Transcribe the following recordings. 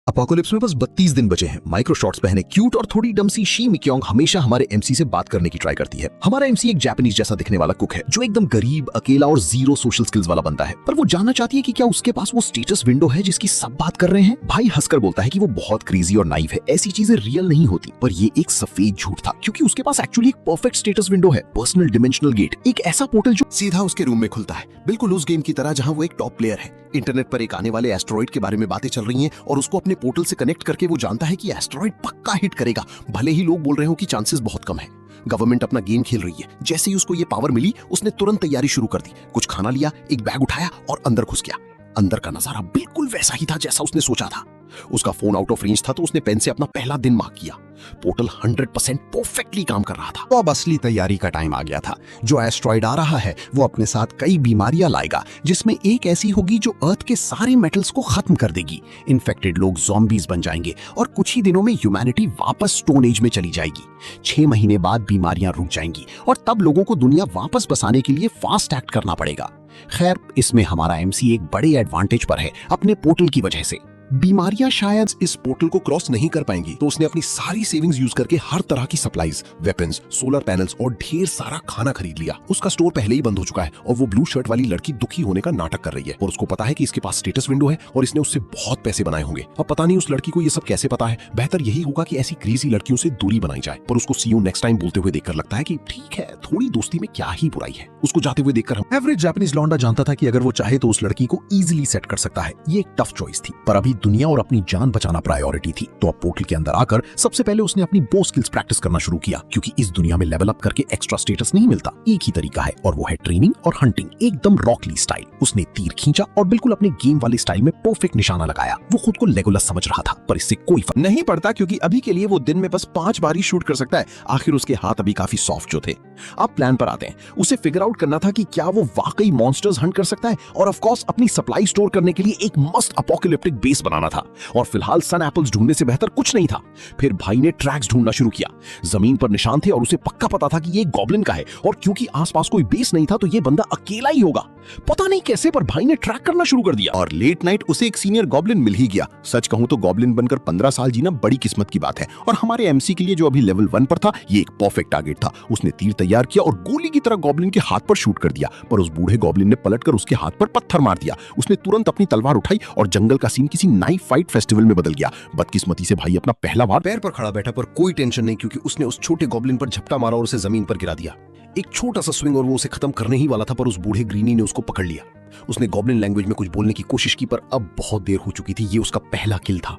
अपोकोलिप्स में बस 32 दिन बचे हैं। माइक्रो शॉर्ट्स पहने क्यूट और थोड़ी डमसी शी मिक्योंग हमेशा हमारे एमसी से बात करने की ट्राई करती है। हमारा एमसी एक जापानीज जैसा दिखने वाला कुक है जो एकदम गरीब, अकेला और जीरो सोशल स्किल्स वाला बनता है। पर वो जानना चाहती है कि क्या उसके पास वो स्टेटस विंडो है जिसकी सब बात कर रहे हैं। भाई हंसकर बोलता है कि वो बहुत क्रेजी और नाइव है, ऐसी चीजें रियल नहीं होती। पर ये एक सफेद झूठ था, क्योंकि उसके पास एक्चुअली एक परफेक्ट स्टेटस विंडो है, पर्सनल डिमेंशनल गेट, एक ऐसा पोर्टल जो सीधा उसके रूम में खुलता है, बिल्कुल उस गेम की तरह जहां वो एक टॉप प्लेयर है। इंटरनेट पर एक आने वाले एस्टेरॉइड के बारे में बातें चल रही हैं और उसको अपने पोर्टल से कनेक्ट करके वो जानता है कि एस्टेरॉइड पक्का हिट करेगा, भले ही लोग बोल रहे हो कि चांसेस बहुत कम है। गवर्नमेंट अपना गेम खेल रही है। जैसे ही उसको ये पावर मिली, उसने तुरंत तैयारी शुरू कर दी। कुछ खाना लिया, एक बैग उठाया और अंदर घुस गया। अंदर का नजारा बिल्कुल वैसा ही था जैसा उसने सोचा था। उसका फोन आउट ऑफ रेंज था तो उसने पेन से अपना पहला दिन मार्क किया। पोर्टल 100% परफेक्टली काम कर रहा था। तो अब असली तैयारी का टाइम आ गया था। जो एस्ट्रॉइड आ रहा है वो अपने साथ कई बीमारियां लाएगा, जिसमें एक ऐसी होगी जो अर्थ के सारे मेटल्स को खत्म कर देगी। इन्फेक्टेड लोग ज़ॉम्बीज बन जाएंगे और कुछ ही दिनों में ह्यूमैनिटी वापस स्टोन एज में चली जाएगी। 6 महीने बाद बीमारियां रुक जाएंगी और तब लोगों को दुनिया वापस बसाने के लिए फास्ट एक्ट करना पड़ेगा। खैर, इसमें हमारा एमसी एक बड़े एडवांटेज पर है अपने पोर्टल की वजह से। बीमारियां शायद इस पोर्टल को क्रॉस नहीं कर पाएंगी, तो उसने अपनी सारी सेविंग्स यूज करके हर तरह की सप्लाईज, वेपन्स, सोलर पैनल्स और ढेर सारा खाना खरीद लिया। उसका स्टोर पहले ही बंद हो चुका है और वो ब्लू शर्ट वाली लड़की दुखी होने का नाटक कर रही है और उसको पता है कि इसके पास स्टेटस विंडो है और इसने उससे बहुत पैसे बनाए होंगे। अब पता नहीं उस लड़की को ये सब कैसे पता है। बेहतर यही होगा कि ऐसी क्रेजी लड़कियों से दूरी बनाई जाए। पर उसको सी यू नेक्स्ट टाइम बोलते हुए देखकर लगता है कि ठीक है, थोड़ी दोस्ती में क्या ही बुराई है। उसको जाते हुए देखकर हम एवरेज जापानीज लौंडा जानता था कि अगर वो चाहे तो उस लड़की को इजीली सेट कर सकता है। ये एक टफ चॉइस थी, पर अभी दुनिया और अपनी जान बचाना प्रायोरिटी थी। तो अब पोर्टल के अंदर आकर सबसे पहले उसने अपनी बो स्किल्स प्रैक्टिस करना शुरू किया, क्योंकि इस दुनिया में लेवल अप करके एक्स्ट्रा स्टेटस नहीं मिलता। एक ही तरीका है और वो है ट्रेनिंग और हंटिंग, एकदम रॉकली स्टाइल। उसने तीर खींचा और बिल्कुल अपने गेम वाले स्टाइल में परफेक्ट निशाना लगाया। वो खुद को लेगोलस समझ रहा था, पर इससे कोई फर्क नहीं पड़ता, क्योंकि अभी के लिए वो दिन में बस 5 बार ही शूट कर सकता है। आखिर उसके हाथ अभी काफी सॉफ्ट जो थे। अब प्लान पर आते हैं। उसे फिगर आउट करना था कि क्या वो वाकई मॉन्स्टर्स हंट कर सकता है और ऑफ कोर्स अपनी सप्लाई स्टोर करने के लिए एक मस्त अपोकैलिप्टिक बेस बनाना था। और फिलहाल सन एप्पल्स ढूंढने से बेहतर कुछ नहीं था। फिर भाई ने ट्रैक्स ढूंढना शुरू किया। जमीन पर निशान थे और उसे पक्का पता था कि ये गॉब्लिन का है, और क्योंकि आसपास कोई बेस नहीं था तो ये बंदा अकेला ही होगा। पता नहीं कैसे, पर भाई ने ट्रैक करना शुरू कर दिया और लेट नाइट उसे एक सीनियर गॉब्लिन मिल ही गया। सच कहूं तो गॉब्लिन बनकर 15 साल जीना बड़ी किस्मत की बात है, और हमारे एमसी के लिए जो अभी लेवल 1 पर था, ये एक परफेक्ट टारगेट था। उसने तीर तैयार किया और गोली की तरह गॉब्लिन के हाथ पर शूट कर दिया, पर उस बूढ़े गॉब्लिन ने पलटकर उसके हाथ पर पत्थर मार दिया। उसने तुरंत अपनी तलवार उठाई और जंगल का सीन किसी नाइफ फाइट फेस्टिवल में बदल गया। बदकिस्मती से भाई अपना पहला वार पैर पर खड़ा बैठा, पर कोई टेंशन नहीं, क्योंकि उसने उस छोटे गॉब्लिन पर झपटा मारा और उसे जमीन पर गिरा दिया। एक छोटा सा स्विंग और वो उसे खत्म करने ही वाला था, पर उस बूढ़े ग्रीनी ने उसको पकड़ लिया। उसने गॉब्लिन लैंग्वेज में कुछ बोलने की कोशिश की, पर अब बहुत देर हो चुकी थी। ये उसका पहला किल था।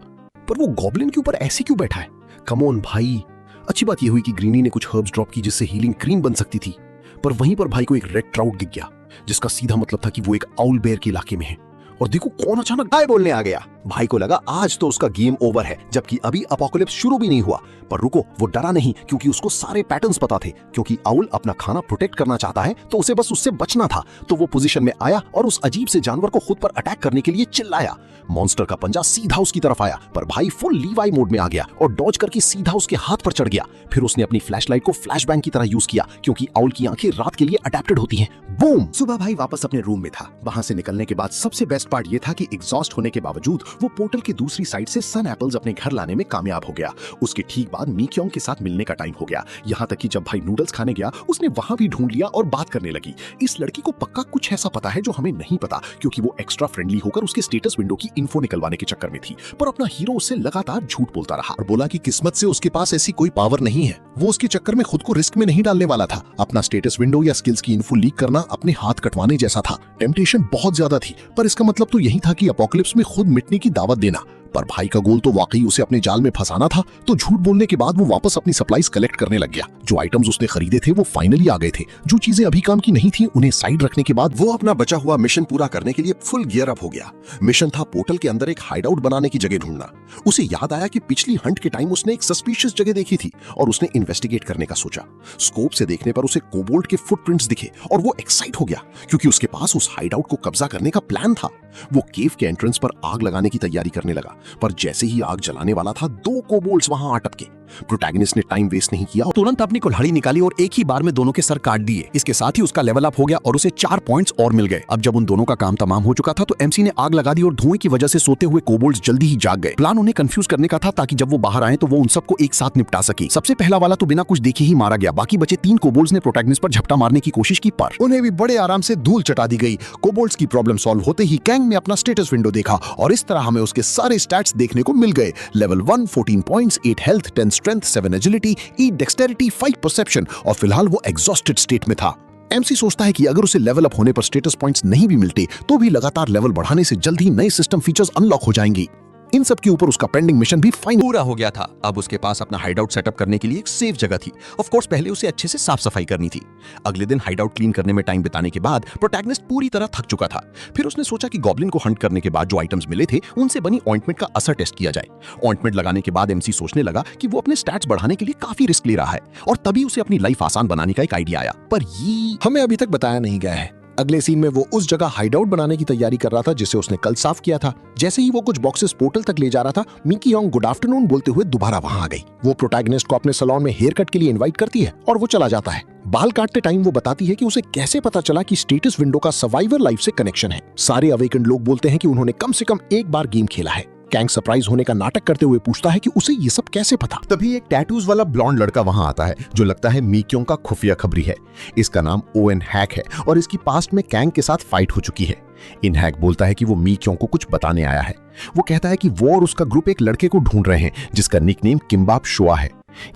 पर वो गॉब्लिन के ऊपर ऐसे क्यों बैठा है? कम ऑन भाई। अच्छी बात ये हुई कि ग्रीनी ने कुछ हर्ब्स ड्रॉप की जिससे हीलिंग क्रीम बन सकती थी। पर वहीं पर भाई को एक रेड ट्राउट दिख गया, जिसका सीधा मतलब था कि वो एक आउल बेयर के इलाके में है। और देखो कौन अचानक हाय बोलने आ गया। भाई को लगा आज तो उसका गेम ओवर है, जबकि अभी अपोकैलिप्स शुरू भी नहीं हुआ। पर रुको, वो डरा नहीं, क्योंकि उसको सारे पैटर्न्स पता थे। क्योंकि आउल अपना खाना प्रोटेक्ट करना चाहता है, तो उसे बस उससे बचना था। तो वो पोजीशन में आया और उस अजीब से जानवर को खुद पर अटैक करने के लिए चिल्लाया। मॉन्स्टर का पंजा सीधा उसकी तरफ आया, पर भाई फुल लीवाई मोड में आ गया और डॉज करके सीधा उसके हाथ पर चढ़ गया। फिर उसने अपनी फ्लैशलाइट को फ्लैशबैंग की तरह यूज किया, क्योंकि आउल की आंखें रात के लिए अडेप्टेड होती हैं। बूम! सुबह भाई वापस अपने रूम में था। वहां से निकलने के बाद सबसे बेस्ट पार्ट ये था कि एग्जॉस्ट होने के बावजूद वो पोर्टल की दूसरी साइड से सन एप्पल्स अपने घर लाने में कामयाब हो गया। उसके ठीक बाद मिक्योंग के साथ मिलने का टाइम हो गया। यहाँ तक कि जब भाई नूडल्स खाने गया, उसने वहां भी ढूंढ लिया और बात करने लगी। इस लड़की को पक्का कुछ ऐसा पता है जो हमें नहीं पता, क्योंकि वो एक्स्ट्रा फ्रेंडली होकर उसके स्टेटस विंडो की इन्फो निकलवाने के चक्कर में थी। पर अपना हीरो उससे लगातार झूठ बोलता रहा और बोला कि किस्मत से उसके पास ऐसी कोई पावर नहीं है। वो उसके चक्कर में खुद को रिस्क में नहीं डालने वाला था। अपना स्टेटस विंडो या स्किल्स की इन्फो लीक करना अपने हाथ कटवाने जैसा था। टेम्पटेशन बहुत ज्यादा थी, पर इसका मतलब तो यही था कि अपोकैलिप्स में खुद मिटने की दावत देना। पर भाई का गोल तो वाकई उसे अपने जाल में फंसाना था। तो झूठ बोलने के बाद वो वापस अपनी सप्लाईज कलेक्ट करने लग गया। जो आइटम्स उसने खरीदे थे वो फाइनली आ गए थे। जो चीजें अभी काम की नहीं थी उन्हें साइड रखने के बाद वो अपना बचा हुआ मिशन पूरा करने के लिए फुल गियर अप हो गया। मिशन था पोर्टल के अंदर एक हाइडआउट बनाने की जगह ढूंढना। उसे याद आया कि पिछली हंट के टाइम उसने एक सस्पिशियस जगह देखी थी और उसने इन्वेस्टिगेट करने का सोचा। स्कोप से देखने पर उसे कोबोल्ट के फुटप्रिंट्स दिखे और वो एक्साइट हो गया, क्योंकि उसके पास उस हाइडआउट को कब्जा करने का प्लान था। वो केव के एंट्रेंस पर आग लगाने की तैयारी करने लगा, पर जैसे ही आग जलाने वाला था, 2 कोबोल्ट्स वहां आ टपके। प्रोटैगनिस्ट ने टाइम वेस्ट नहीं किया, तुरंत अपनी कुल्हाड़ी निकाली और एक ही बार में दोनों के सर काट दिए। इसके साथ ही उसका लेवल अप हो गया और उसे 4 पॉइंट्स और मिल गए। अब जब उन दोनों का काम तमाम हो चुका था तो एमसी ने आग लगा दी और धुएं की वजह से सोते हुए कोबोल्ड्स जल्दी ही जाग गए। प्लान उन्हें कंफ्यूज करने का था ताकि जब वो बाहर आए तो वो उन सबको एक साथ निपटा सके। सबसे पहला वाला तो बिना कुछ देखे ही मारा गया। बाकी बचे 3 कोबोल्ड्स ने प्रोटैगनिस्ट पर झपटा मारने की कोशिश की पर उन्हें भी बड़े आराम से धूल चटा दी गई। कोबोल्ड्स की प्रॉब्लम सॉल्व होते ही कैंग ने अपना स्टेटस विंडो देखा और इस तरह हमें उसके सारे स्टैट्स देखने को मिल गए। Level 1 14 points, 8 health, 10 strength, 7 agility, 8 dexterity, 5 perception और फिलहाल वो एग्जॉस्टेड स्टेट में था। एमसी सोचता है कि अगर उसे लेवल अप होने पर स्टेटस पॉइंट्स नहीं भी मिलते तो भी लगातार लेवल बढ़ाने से जल्द ही नए सिस्टम फीचर्स अनलॉक हो जाएंगी। इन सब के ऊपर उसका पेंडिंग मिशन भी फाइनल पूरा हो गया था। अब उसके पास अपना हाइडआउट सेटअप करने के लिए एक सेफ जगह थी। ऑफ कोर्स पहले उसे अच्छे से साफ सफाई करनी थी। अगले दिन हाइडआउट क्लीन करने में टाइम बिताने के बाद प्रोटैगनिस्ट पूरी तरह थक चुका था। फिर उसने सोचा कि गॉब्लिन को हंट करने के बाद जो आइटम्स मिले थे उनसे बनी ऑइंटमेंट का असर टेस्ट किया जाए। ऑइंटमेंट लगाने के बाद एमसी सोचने लगा कि वो अपने स्टैट्स बढ़ाने के लिए काफी रिस्क ले रहा है और तभी उसे अपनी लाइफ आसान बनाने का एक आइडिया आया। पर ये हमें अभी तक बताया नहीं गया है। अगले सीन में वो उस जगह हाइडआउट बनाने की तैयारी कर रहा था जिसे उसने कल साफ किया था। जैसे ही वो कुछ बॉक्सेस पोर्टल तक ले जा रहा था, मिकी योंग गुड आफ्टरनून बोलते हुए दोबारा वहां आ गई। वो प्रोटैगनिस्ट को अपने सैलून में हेयर कट के लिए इनवाइट करती है और वो चला जाता है। बाल काटते टाइम वो बताती है कि उसे कैसे पता चला कि स्टेटस विंडो का सर्वाइवर लाइफ से कनेक्शन है। सारे अवेकन्ड लोग बोलते हैं कि उन्होंने कम से कम एक बार गेम खेला है। कैंग सरप्राइज होने का नाटक करते हुए पूछता है कि उसे ये सब कैसे पता। तभी एक टैटूज वाला ब्लॉन्ड लड़का वहां आता है जो लगता है मीक्योंग का खुफिया खबरी है। इसका नाम ओएन हैक है और इसकी पास्ट में कैंग के साथ फाइट हो चुकी है। इन हैक बोलता है कि वो मीक्योंग को कुछ बताने आया है। वो कहता है कि वो और उसका ग्रुप एक लड़के को ढूंढ रहे हैं जिसका निकनेम किम्बाब शुआ है।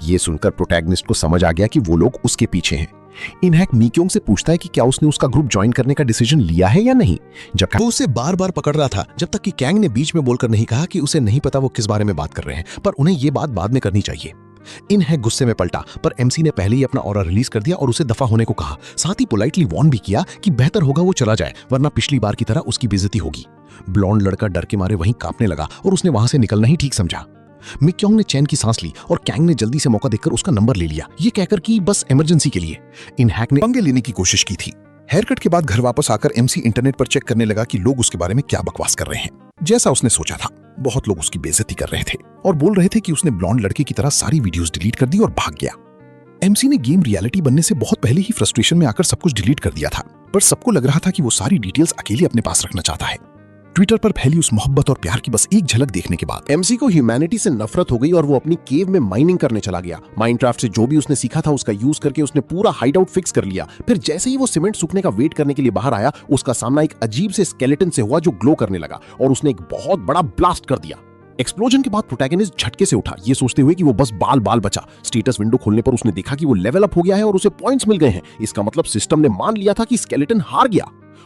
ये सुनकर प्रोटैगनिस्ट को समझ आ गया कि वो लोग उसके पीछे हैं। इनहैक मीक्योंग से पूछता है कि क्या उसने उसका ग्रुप ज्वाइन करने का डिसीजन लिया है या नहीं। जब वो उसे बार बार पकड़ रहा था जब तक कि कैंग ने बीच में बोलकर नहीं कहा कि उसे नहीं पता वो किस बारे में बात कर रहे हैं, पर उन्हें ये बात बाद में करनी चाहिए। इनहैक गुस्से में पलटा पर एमसी ने पहले ही अपना ऑरा रिलीज कर दिया और उसे दफा होने को कहा। साथ ही पोलाइटली वार्न भी किया कि बेहतर होगा वो चला जाए वरना पिछली बार की तरह उसकी बेइज्जती होगी। ब्लॉन्ड लड़का डर के मारे वहीं कांपने लगा और उसने वहां से निकलना ही ठीक समझा। मिक्योंग ने चैन की सांस ली और कैंग ने जल्दी से मौका देखकर उसका नंबर ले लिया, ये कहकर कि बस इमरजेंसी के लिए। इनहैक ने पंगे लेने की कोशिश की थी। हेयर कट के बाद घर वापस आकर एमसी इंटरनेट पर चेक करने लगा कि लोग उसके बारे में क्या बकवास कर रहे हैं। जैसा उसने सोचा था, बहुत लोग उसकी बेइज्जती कर रहे थे और बोल रहे थे कि उसने ब्लॉन्ड लड़के की तरह सारी वीडियोस डिलीट कर दी और भाग गया। एमसी ने गेम रियलिटी बनने से बहुत पहले ही फ्रस्ट्रेशन में आकर सब कुछ डिलीट कर दिया था, पर सबको लग रहा था कि वो सारी डिटेल्स अकेले अपने पास रखना चाहता है। ट्विटर पर फैली उस मोहब्बत और प्यार की बस एक झलक देखने के बाद एमसी को ह्यूमैनिटी से नफरत हो गई और वो अपनी केव में माइनिंग करने चला गया। माइनक्राफ्ट से जो भी उसने सीखा था उसका यूज करके उसने पूरा हाइडआउट फिक्स कर लिया। फिर जैसे ही वो सीमेंट सूखने का वेट करने के लिए बाहर आया, उसका सामना एक अजीब से स्केलेटन से हुआ जो ग्लो करने लगा और उसने एक बहुत बड़ा ब्लास्ट कर दिया। एक्सप्लोजन के बाद प्रोटैगनिस्ट झटके से उठा, ये सोचते हुए कि वो बस बाल बाल बचा। स्टेटस विंडो खोलने पर उसने देखा कि वो लेवल अप हो गया है और उसे पॉइंट्स मिल गए हैं। इसका मतलब सिस्टम ने मान लिया था कि स्केलेटन हार गया।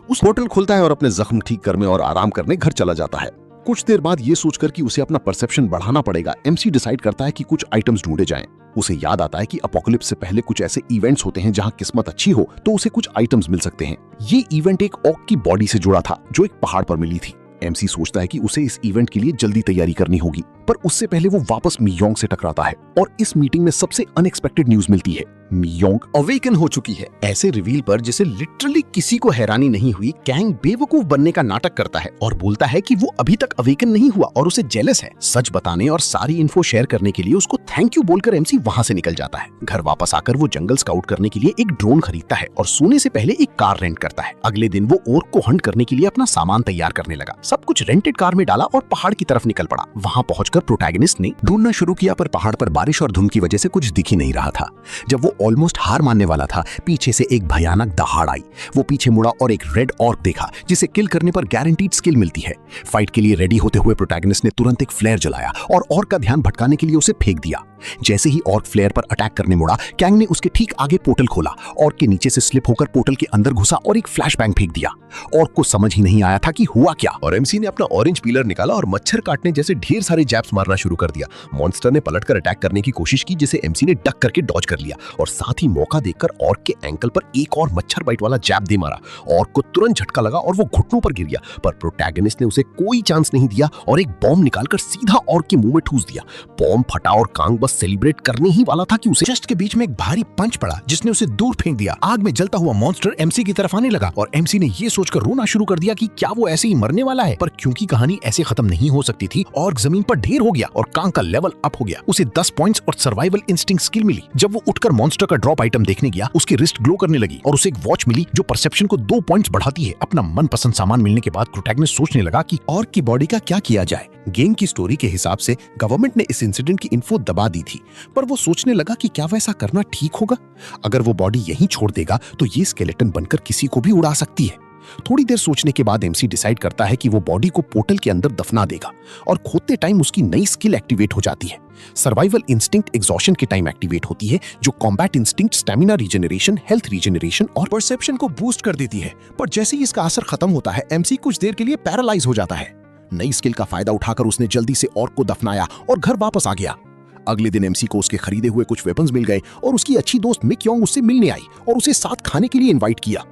उस पोर्टल खुलता है और अपने जख्म ठीक करने और आराम करने घर चला जाता है। कुछ देर बाद ये सोचकर कि उसे अपना परसेप्शन बढ़ाना पड़ेगा, एमसी डिसाइड करता है कि कुछ आइटम्स ढूंढे जाएं। उसे याद आता है कि अपोकलिप्स से पहले कुछ ऐसे इवेंट्स होते हैं जहां किस्मत अच्छी हो तो उसे कुछ आइटम्स मिल सकते हैं। ये इवेंट एक ऑक की बॉडी से जुड़ा था जो एक पहाड़ पर मिली थी। एमसी सोचता है कि उसे इस इवेंट के लिए जल्दी तैयारी करनी होगी, पर उससे पहले वो वापस मियोंग से टकराता है और इस मीटिंग में सबसे अनएक्सपेक्टेड न्यूज मिलती है। मियोंग अवेकन हो चुकी है। ऐसे रिवील पर जिसे लिटरली किसी को हैरानी नहीं हुई, कैंग बेवकूफ बनने का नाटक करता है और बोलता है कि वो अभी तक अवेकन नहीं हुआ और उसे जेलस है। सच बताने और सारी इन्फो शेयर करने के लिए उसको थैंक यू बोलकर एमसी वहां से निकल जाता है। घर वापस आकर वो जंगल स्काउट करने के लिए एक ड्रोन खरीदता है और सोने से पहले एक कार रेंट करता है। अगले दिन वो ओर्क को हंट करने के लिए अपना सामान तैयार करने लगा। सब कुछ रेंटेड कार में डाला और पहाड़ की तरफ निकल पड़ा। वहां पहुंचकर प्रोटैगनिस्ट ने ढूंढना शुरू किया, पर पहाड़ पर बारिश और धुंध की वजह से कुछ दिख ही नहीं रहा था। जब वो ऑलमोस्ट हार मानने वाला था, पीछे से एक भयानक दहाड़ आई। वो पीछे मुड़ा और एक रेड ऑर्क देखा जिसे किल करने पर गारंटीड स्किल मिलती है। फाइट के लिए रेडी होते हुए प्रोटैगनिस्ट ने तुरंत एक फ्लेयर जलाया और ऑर्क का ध्यान भटकाने के लिए उसे फेंक दिया। जैसे ही ऑर्क फ्लेयर पर अटैक करने मुड़ा, कैंग ने उसके ठीक आगे पोर्टल खोला, ऑर्क के नीचे से स्लिप होकर पोर्टल के अंदर घुसा और एक फ्लैशबैंग फेंक दिया। ऑर्क को समझ ही नहीं आया था कि हुआ क्या और एमसी ने अपना ऑरेंज पीलर निकाला और मच्छर काटने जैसे ढेर सारे जैब्स मारना शुरू कर दिया। मॉन्स्टर ने पलटकर अटैक करने की कोशिश की जिसे एमसी ने डक करके डॉज कर लिया और साथ ही मौका देखकर ऑर्क के एंकल पर एक और मच्छर बाइट वाला जैब दे मारा। ऑर्क को तुरंत झटका लगा और वो घुटनों पर गिर गया, पर प्रोटैगनिस्ट ने उसे कोई चांस नहीं दिया और एक बॉम्ब निकालकर सीधा ऑर्क के मुंह में ठूस दिया। बॉम्ब फटा और कांग बस सेलिब्रेट करने ही वाला था कि उसे जस्ट के बीच में एक भारी पंच पड़ा जिसने उसे दूर फेंक दिया। आग में जलता हुआ मॉन्स्टर एमसी की तरफ आने लगा और एमसी ने ये सोचकर रोना शुरू कर दिया कि क्या वो ऐसे ही मरने वाला है, पर क्योंकि कहानी ऐसे खत्म नहीं हो सकती थी, ऑर्क जमीन पर ढेर शेर हो गया और कांग का लेवल अप हो गया। उसे 10 पॉइंट्स और सर्वाइवल इंस्टिंक्ट स्किल मिली। जब वो उठकर मॉन्स्टर का ड्रॉप आइटम देखने गया, उसकी रिस्ट ग्लो करने लगी और उसे एक वॉच मिली जो परसेप्शन को 2 पॉइंट्स बढ़ाती है। अपना मनपसंद सामान मिलने के बाद प्रोटैगनिस्ट सोचने लगा कि और की बॉडी का क्या किया जाए। गेम की स्टोरी के हिसाब से गवर्नमेंट ने इस इंसिडेंट की इन्फो दबा दी थी, पर वो सोचने लगा कि क्या वैसा करना ठीक होगा। अगर वो बॉडी यहीं छोड़ देगा तो ये स्केलेटन बनकर किसी को भी उड़ा सकती है। थोड़ी देर सोचने के बाद एमसी डिसाइड करता है कि वो बॉडी को पोर्टल के अंदर दफना देगा और खोदते टाइम उसकी नई स्किल एक्टिवेट हो जाती है। सर्वाइवल इंस्टिंक्ट एग्जॉशन के टाइम एक्टिवेट होती है, जो combat instinct, stamina regeneration, health regeneration और परसेप्शन को बूस्ट कर देती है। पर जैसे ही इसका असर खत्म होता है, एमसी कुछ देर के लिए पैरालाइज हो जाता है। नई स्किल का फायदा उठाकर उसने जल्दी से ऑर्क को दफनाया और घर वापस आ गया। अगले दिन एमसी को उसके खरीदे हुए कुछ वेपन्स मिल गए और उसकी अच्छी दोस्त मिक योंग उससे मिलने आई और उसे साथ खाने के लिए इनवाइट किया।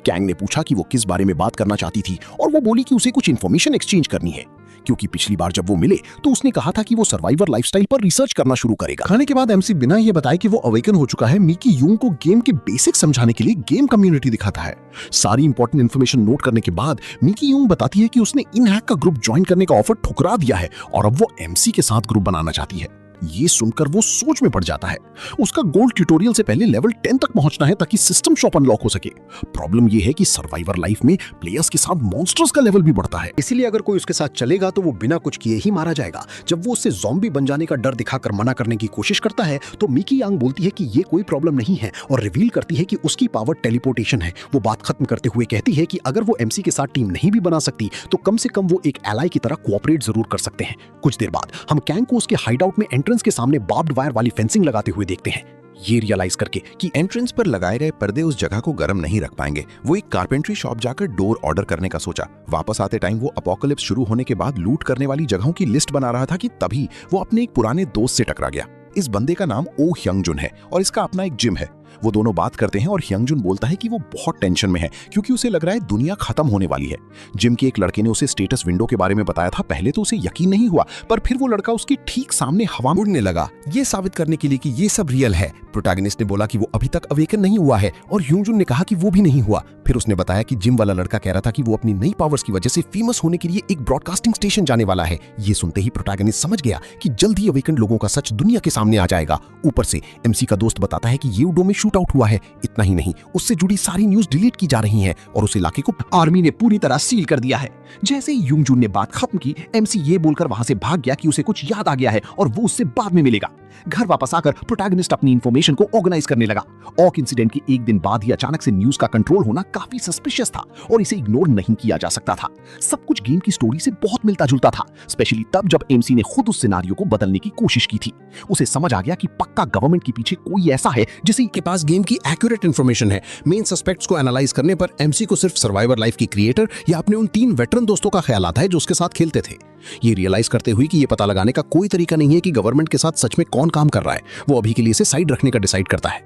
कैंग ने पूछा कि वो किस बारे में बात करना चाहती थी और वो बोली कि उसे कुछ इन्फॉर्मेशन एक्सचेंज करनी है, क्योंकि पिछली बार जब वो मिले तो उसने कहा था कि वो सर्वाइवर लाइफस्टाइल पर रिसर्च करना शुरू करेगा। खाने के बाद एमसी बिना ये बताए कि वो अवेकन हो चुका है, मिकी यूंग को गेम के बेसिक समझाने के लिए गेम कम्युनिटी दिखाता है। सारी इंपॉर्टेंट इन्फॉर्मेशन नोट करने के बाद मिकी यूंग बताती है कि उसने इनहैक का ग्रुप ज्वाइन करने का ऑफर ठुकरा दिया है और अब वो एमसी के साथ ग्रुप बनाना चाहती है। ये सुनकर वो सोच में पड़ जाता है। उसका गोल्ड ट्यूटोरियल से पहले लेवल 10 तक पहुंचना है ताकि सिस्टम शॉप अनलॉक हो सके। प्रॉब्लम ये है कि सर्वाइवर लाइफ में प्लेयर्स के साथ मॉन्स्टर्स का लेवल भी बढ़ता है, इसीलिए अगर कोई उसके साथ चलेगा तो वो बिना कुछ किए ही मारा जाएगा। जब वो उससे ज़ॉम्बी बन जाने का डर दिखाकर मना करने की कोशिश करता है तो मिकी यांग बोलती है कि ये कोई प्रॉब्लम नहीं है और रिवील करती है कि उसकी पावर टेलीपोर्टेशन है। वो बात खत्म करते हुए कहती है कि अगर वो एमसी के साथ टीम नहीं भी बना सकती तो कम से कम वो एक एलाई की तरह कोऑपरेट जरूर कर सकते हैं। कुछ देर बाद हम कैंग को उसके हाइडआउट में एंट्रेंस के सामने बार्ब्ड वायर वाली फेंसिंग लगाते हुए देखते हैं। ये रियलाइज करके कि एंट्रेंस पर लगाए रहे पर्दे उस जगह को गर्म नहीं रख पाएंगे, वो एक कारपेंट्री शॉप जाकर डोर ऑर्डर करने का सोचा। वापस आते टाइम वो अपोकलिप्स शुरू होने के बाद लूट करने वाली जगहों की लिस्ट बना रहा था कि तभी वो अपने एक पुराने दोस्त से टकरा गया। इस बंदे का नाम ओ ह्यंगजुन है और इसका अपना एक जिम है। वो दोनों बात करते हैं और ह्यंगजुन बोलता है कि वो बहुत टेंशन में है क्योंकि उसे लग रहा है दुनिया खत्म होने वाली है। जिम के एक लड़के ने उसे स्टेटस विंडो के बारे में बताया था। पहले तो उसे यकीन नहीं हुआ, पर फिर वो लड़का उसके ठीक सामने हवा में उड़ने लगा, ये साबित करने के लिए कि ये सब रियल है। प्रोटैगनिस्ट ने बोला कि वो अभी तक अवेकन नहीं हुआ है और ह्यंगजुन ने कहा कि वो भी नहीं हुआ। फिर उसने बताया कि जिम वाला लड़का कह रहा था कि वो अपनी नई पावर्स की वजह से फेमस होने के लिए एक ब्रॉडकास्टिंग स्टेशन जाने वाला है। ये सुनते ही प्रोटैगनिस्ट समझ गया कि जल्द ही अवेकन लोगों का सच दुनिया के सामने आ जाएगा। ऊपर से एमसी का दोस्त बताता है कि येउडो में शूट आउट हुआ है। इतना ही नहीं, उससे जुड़ी सारी न्यूज डिलीट की जा रही हैं और उस इलाके को आर्मी ने पूरी तरह सील कर दिया है। जैसे ही ह्यंगजुन ने बात खत्म की, एमसी ये बोलकर वहां से भाग गया कि उसे कुछ याद आ गया है और वो उससे बाद में मिलेगा। घर वापस आकर प्रोटैगनिस्ट अपनी इंफॉर्मेशन को ऑर्गेनाइज करने लगा। ऑक इंसिडेंट के एक दिन बाद ही अचानक से न्यूज का कंट्रोल होना काफी सस्पिशियस था और इसे इग्नोर नहीं किया जा सकता था। सब कुछ गेम की स्टोरी से बहुत मिलता जुलता था, स्पेशली तब जब एमसी ने खुद उस सिनेरियो को बदलने की कोशिश की थी। उसे समझ आ गया कि पक्का गवर्नमेंट के पीछे कोई ऐसा है जिसे के पास गेम की एक्यूरेट इंफॉर्मेशन है। मेन सस्पेक्ट्स को एनालाइज करने पर एमसी को सिर्फ सर्वाइवर लाइफ की क्रिएटर या अपने उन 3 वेटरन दोस्तों का ख्याल आता है जो उसके साथ खेलते थे। ये रियलाइज करते हुए कि ये पता लगाने का कोई तरीका नहीं है कि गवर्नमेंट के साथ सच में कौन काम कर रहा है, वो अभी के लिए इसे साइड रखने का डिसाइड करता है।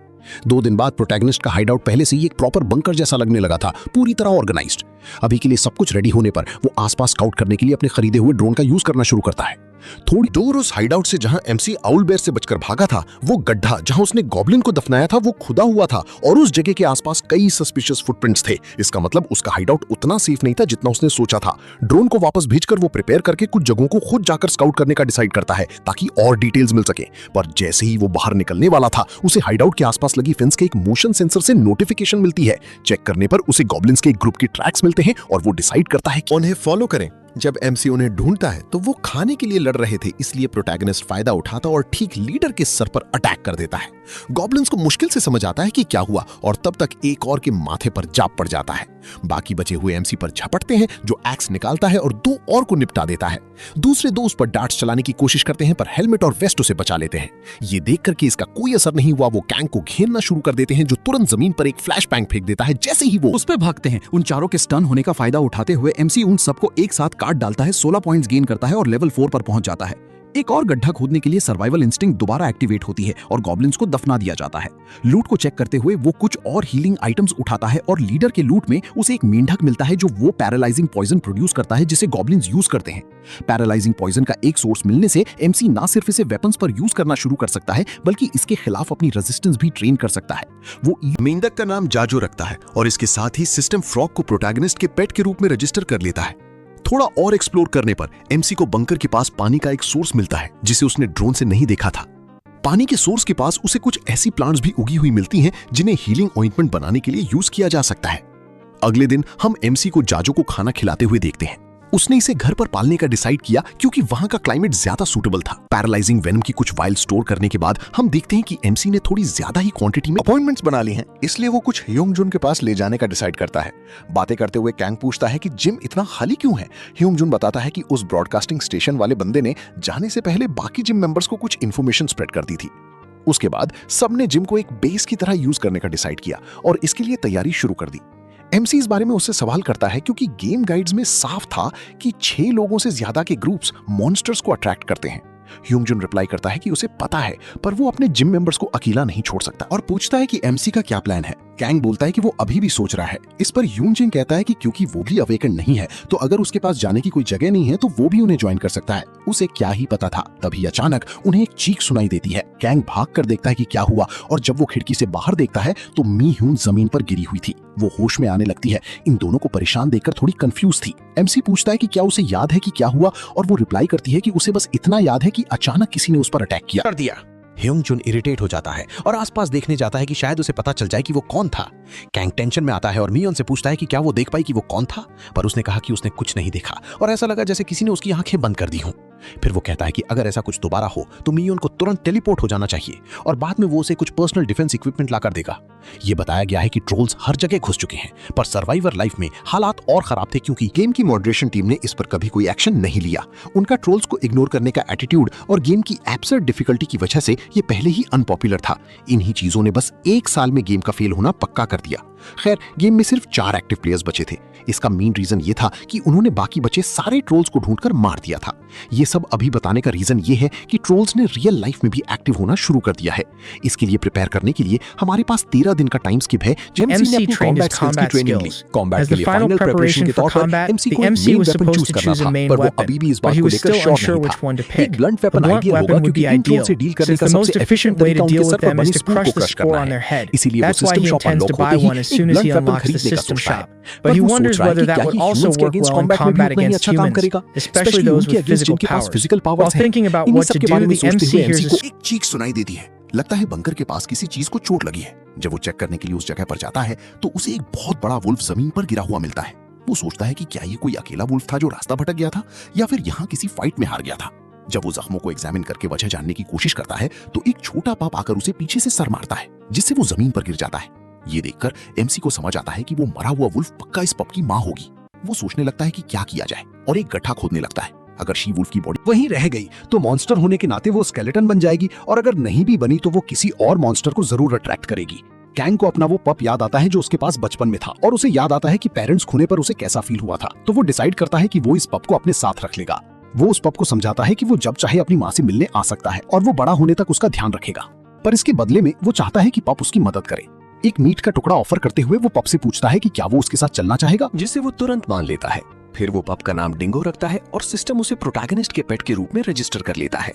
2 दिन बाद प्रोटैगनिस्ट का हाइडआउट पहले से ही एक प्रॉपर बंकर जैसा लगने लगा था, पूरी तरह ऑर्गेनाइज्ड। अभी के लिए सब कुछ रेडी होने पर वो आसपास स्काउट करने के लिए अपने खरीदे हुए ड्रोन का यूज करना शुरू करता है। थोड़ी दूर उस हाइडआउट से जहां एमसी आउल बेयर से बचकर भागा था, वो गड्ढा जहां उसने गॉब्लिन को दफनाया था वो खुदा हुआ था और उस जगह के आसपास कई सस्पिशियस फुटप्रिंट्स थे। इसका मतलब उसका हाइडआउट उतना सेफ नहीं था जितना उसने सोचा था। ड्रोन को वापस भेजकर वो प्रिपेयर करके कुछ जगहों को खुद जाकर स्काउट करने का डिसाइड करता है ताकि और डिटेल्स मिल सके। पर जैसे ही वो बाहर निकलने वाला था, उसे हाइडआउट के आसपास लगी फेंस के एक मोशन सेंसर से नोटिफिकेशन मिलती है। चेक करने पर उसे गॉब्लिन्स के एक ग्रुप के ट्रैक्स मिलते हैं और वो डिसाइड करता है कि उन्हें फॉलो करें। जब एमसी उन्हें ढूंढता है तो वो खाने के लिए लड़ रहे थे, इसलिए प्रोटैगनिस्ट फायदा उठाता और ठीक लीडर के सर पर अटैक कर देता है। गॉब्लिन्स को मुश्किल से समझ आता है कि क्या हुआ और तब तक एक और के माथे पर जाप पड़ जाता है। बाकी बचे हुए एमसी पर झपटते हैं, जो एक्स निकालता है और 2 और को निपटा देता है। दूसरे 2 उस पर डार्ट्स चलाने की कोशिश करते हैं पर हेलमेट और वेस्ट उसे बचा लेते हैं। ये देखकर कि इसका कोई असर नहीं हुआ, वो कैंग को घेरना शुरू कर देते हैं, जो तुरंत जमीन पर एक फ्लैश बैंग फेंक देता है। जैसे ही वो उस पर भागते हैं, उन चारों के स्टन होने का फायदा उठाते हुए एमसी उन सबको एक साथ काट डालता है, 16 पॉइंट्स गेन करता है और लेवल 4 पर पहुंच जाता है। एक और गड्ढा खोदने के लिए सर्वाइवल इंस्टिंक्ट दोबारा एक्टिवेट होती है और गॉब्लिन्स को दफना दिया जाता है। लूट को चेक करते हुए वो कुछ और हीलिंग आइटम्स उठाता है और लीडर के लूट में उसे एक मेंढक मिलता है जो वो पैरालाइजिंग पॉइजन प्रोड्यूस करता है जिसे गॉब्लिन्स यूज करते हैं। पैरालाइजिंग पॉइजन का एक सोर्स मिलने से एमसी ना सिर्फ इसे वेपन्स पर यूज करना शुरू कर सकता है बल्कि इसके खिलाफ अपनी रेजिस्टेंस भी ट्रेन कर सकता है। वो मेंढक का नाम जाजो रखता है और इसके साथ ही सिस्टम फ्रॉग को प्रोटैगनिस्ट के पेट के रूप में रजिस्टर कर लेता है। थोड़ा और एक्सप्लोर करने पर एमसी को बंकर के पास पानी का एक सोर्स मिलता है जिसे उसने ड्रोन से नहीं देखा था। पानी के सोर्स के पास उसे कुछ ऐसी प्लांट्स भी उगी हुई मिलती हैं जिन्हें हीलिंग ऑइंटमेंट बनाने के लिए यूज किया जा सकता है। अगले दिन हम एमसी को जाजो को खाना खिलाते हुए देखते हैं। उसने इसे घर पर पालने का डिसाइड किया क्योंकि वहां का क्लाइमेट ज्यादा सूटेबल था। पैरालाइजिंग वेनम की कुछ वाइल स्टोर करने के बाद हम देखते हैं कि एमसी ने थोड़ी ज्यादा ही क्वांटिटी में अपॉइंटमेंट्स बना ली हैं, इसलिए वो कुछ ह्योंगजुन के पास ले जाने का डिसाइड करता है। बातें करते हुए कैंग पूछता है कि जिम इतना खाली क्यों है। ह्योंगजुन बताता है कि उस ब्रॉडकास्टिंग स्टेशन वाले बंदे ने जाने से पहले बाकी जिम मेंबर्स को कुछ इन्फॉर्मेशन स्प्रेड कर दी थी। उसके बाद सबने जिम को एक बेस की तरह यूज करने का डिसाइड किया और इसके लिए तैयारी शुरू कर दी। एमसी इस बारे में उससे सवाल करता है क्योंकि गेम गाइड्स में साफ था कि 6 लोगों से ज्यादा के ग्रुप्स मॉन्स्टर्स को अट्रैक्ट करते हैं। ह्योंगजुन रिप्लाई करता है कि उसे पता है पर वो अपने जिम मेंबर्स को अकेला नहीं छोड़ सकता और पूछता है कि एमसी का क्या प्लान है। कैंग बोलता है कि वो अभी भी सोच रहा है। इस पर ह्योंगजिन कहता है कि क्योंकि वो भी अवेकन नहीं है तो अगर उसके पास जाने की कोई जगह नहीं है तो वो भी उन्हें ज्वाइन कर सकता है। उसे क्या ही पता था। तभी अचानक उन्हें एक चीख सुनाई देती है। कैंग भाग कर देखता है कि क्या हुआ और जब वो खिड़की से बाहर देखता है तो मी ह्यून जमीन पर गिरी हुई थी। वो होश में आने लगती है। इन दोनों को परेशान देखकर थोड़ी कंफ्यूज थी। एमसी पूछता है कि क्या उसे याद है कि क्या हुआ और वो रिप्लाई करती है कि उसे बस इतना याद है कि अचानक किसी ने उस पर अटैक किया कर दिया। ह्योंगजुन इरिटेट हो जाता है और आसपास देखने जाता है कि शायद उसे पता चल जाए कि वो कौन था। कैंग टेंशन में आता है और मियोन से पूछता है कि क्या वो देख पाई कि वो कौन था, पर उसने कहा कि उसने कुछ नहीं देखा और ऐसा लगा जैसे किसी ने उसकी आंखें बंद कर दी हों। फिर वो कहता है कि अगर ऐसा कुछ दोबारा हो तो मियोन को तुरंत टेलीपोर्ट हो जाना चाहिए और बाद में वो उसे कुछ पर्सनल डिफेंस इक्विपमेंट लाकर देगा। ये बताया गया है कि ट्रोल्स हर जगह घुस चुके हैं पर सर्वाइवर लाइफ में हालात और खराब थे क्योंकि गेम की मॉडरेशन टीम ने इस पर कभी कोई एक्शन नहीं लिया। उनका ट्रोल्स को इग्नोर करने का एटीट्यूड और गेम की एब्सर्ड डिफिकल्टी की वजह से ये पहले ही अनपॉपुलर था। इन्हीं चीजों ने बस 1 साल में गेम का फेल होना पक्का कर दिया। खैर, गेम में सिर्फ 4 एक्टिव प्लेयर्स बचे थे। इसका मेन रीजन ये था कि उन्होंने बाकी बचे सारे ट्रोल्स को ढूंढकर मार दिया था। ये सब अभी बताने का रीजन ये है कि ट्रोल्स ने रियल लाइफ में भी एक्टिव होना शुरू कर दिया है। इसके लिए प्रिपेयर करने के लिए हमारे पास 13 दिन का टाइम स्किप है। MC trained his combat skills. As the final preparation for combat, the MC was supposed to choose a main weapon, but he was still unsure which one to pick. A blunt weapon would be ideal, since the most efficient way to deal with them is to crush the spore on their head. That's why he intends to buy one as soon as he unlocks the system shop. But he wonders whether that would also work well in combat against humans, especially those with physical powers. While thinking about what to do, the MC hears a एक चीख सुनाई देती है। लगता है bunker के पास किसी चीज को चोट लगी है। जब वो चेक करने के लिए उस जगह पर जाता है तो उसे एक बहुत बड़ा वुल्फ जमीन पर गिरा हुआ मिलता है। वो सोचता है कि क्या ये कोई अकेला वुल्फ था जो रास्ता भटक गया था या फिर यहाँ किसी फाइट में हार गया था। जब वो जख्मों को एग्जामिन करके वजह जानने की कोशिश करता है तो एक छोटा पाप आकर उसे पीछे से सर मारता है जिससे वो जमीन पर गिर जाता है। ये देखकर एमसी को समझ आता है कि वो मरा हुआ वुल्फ पक्का इस पप की माँ होगी। वो सोचने लगता है कि क्या किया जाए और एक गड्ढा खोदने लगता है। अगर शी वुल्फ की बॉडी वहीं रह गई तो मॉन्स्टर होने के नाते वो स्केलेटन बन जाएगी और अगर नहीं भी बनी तो वो किसी और मॉन्स्टर को जरूर अट्रैक्ट करेगी। कैंग को अपना वो पप याद आता है जो उसके पास बचपन में था और उसे याद आता है कि पेरेंट्स खोने पर उसे कैसा फील हुआ था। तो वो डिसाइड करता है कि वो इस पप को अपने साथ रख लेगा। वो उस पप को समझाता है कि वो जब चाहे अपनी माँ से मिलने आ सकता है और वो बड़ा होने तक उसका ध्यान रखेगा, पर इसके बदले में वो चाहता है कि पप उसकी मदद करे। एक मीट का टुकड़ा ऑफर करते हुए वो पप से पूछता है कि क्या वो उसके साथ चलना चाहेगा, जिससे वो तुरंत मान लेता है। फिर वो पप का नाम डिंगो रखता है और सिस्टम उसे प्रोटैगनिस्ट के पेट के रूप में रजिस्टर कर लेता है।